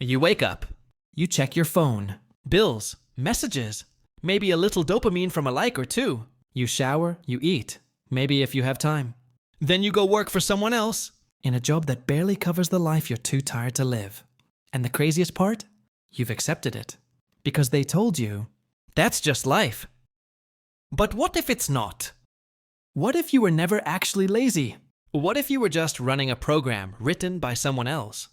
You wake up. You check your phone. Bills, messages, maybe a little dopamine from a like or two. You shower, you eat, maybe if you have time. Then you go work for someone else in a job that barely covers the life you're too tired to live. And the craziest part? You've accepted it. Because they told you, that's just life. But what if it's not? What if you were never actually lazy? What if you were just running a program written by someone else?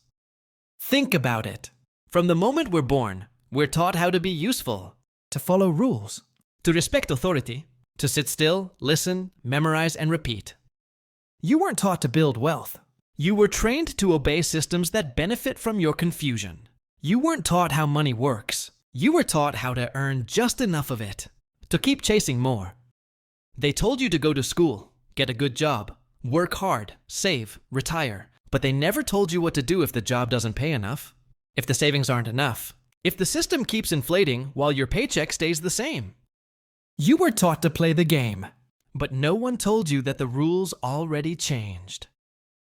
Think about it. From the moment we're born, we're taught how to be useful, to follow rules, to respect authority, to sit still, listen, memorize, and repeat. You weren't taught to build wealth. You were trained to obey systems that benefit from your confusion. You weren't taught how money works. You were taught how to earn just enough of it, to keep chasing more. They told you to go to school, get a good job, work hard, save, retire, but they never told you what to do if the job doesn't pay enough, if the savings aren't enough, if the system keeps inflating while your paycheck stays the same. You were taught to play the game, but no one told you that the rules already changed.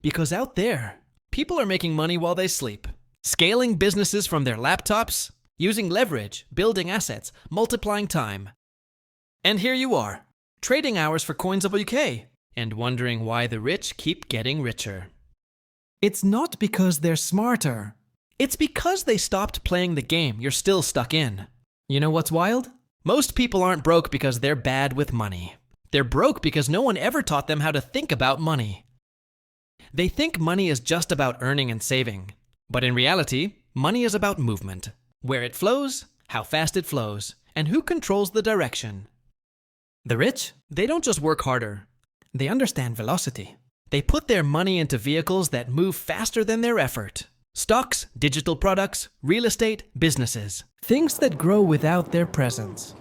Because out there, people are making money while they sleep, scaling businesses from their laptops, using leverage, building assets, multiplying time. And here you are, trading hours for coins of UK, and wondering why the rich keep getting richer. It's not because they're smarter. It's because they stopped playing the game you're still stuck in. You know what's wild? Most people aren't broke because they're bad with money. They're broke because no one ever taught them how to think about money. They think money is just about earning and saving. But in reality, money is about movement. Where it flows, how fast it flows, and who controls the direction. The rich, they don't just work harder. They understand velocity. They put their money into vehicles that move faster than their effort. Stocks, digital products, real estate, businesses. Things that grow without their presence.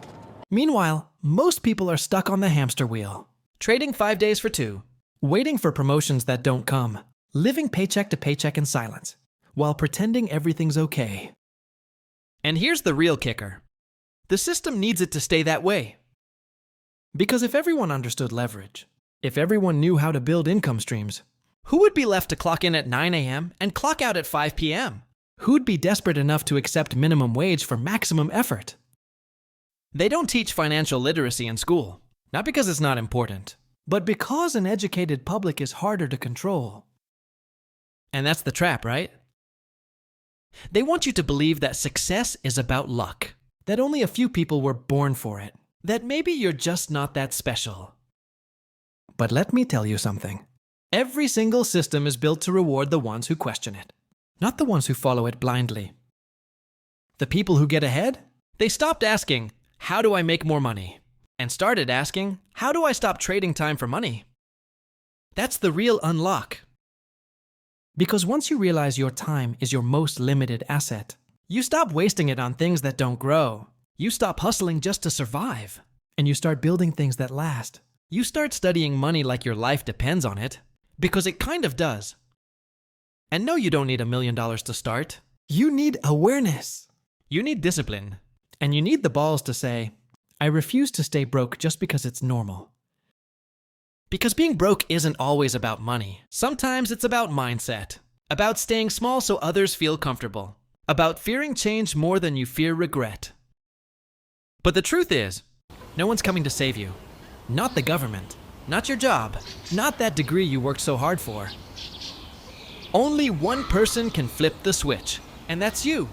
Meanwhile, most people are stuck on the hamster wheel. Trading 5 days for 2. Waiting for promotions that don't come. Living paycheck to paycheck in silence. While pretending everything's okay. And here's the real kicker. The system needs it to stay that way. Because if everyone understood leverage, if everyone knew how to build income streams, who would be left to clock in at 9 a.m. and clock out at 5 p.m.? Who'd be desperate enough to accept minimum wage for maximum effort? They don't teach financial literacy in school, not because it's not important, but because an educated public is harder to control. And that's the trap, right? They want you to believe that success is about luck, that only a few people were born for it, that maybe you're just not that special. But let me tell you something. Every single system is built to reward the ones who question it, not the ones who follow it blindly. The people who get ahead, they stopped asking, how do I make more money? And started asking, how do I stop trading time for money? That's the real unlock. Because once you realize your time is your most limited asset, you stop wasting it on things that don't grow. You stop hustling just to survive. And you start building things that last. You start studying money like your life depends on it. Because it kind of does. And no, you don't need $1 million to start. You need awareness. You need discipline. And you need the balls to say, I refuse to stay broke just because it's normal. Because being broke isn't always about money. Sometimes it's about mindset. About staying small so others feel comfortable. About fearing change more than you fear regret. But the truth is, no one's coming to save you. Not the government. Not your job. Not that degree you worked so hard for. Only one person can flip the switch, and that's you.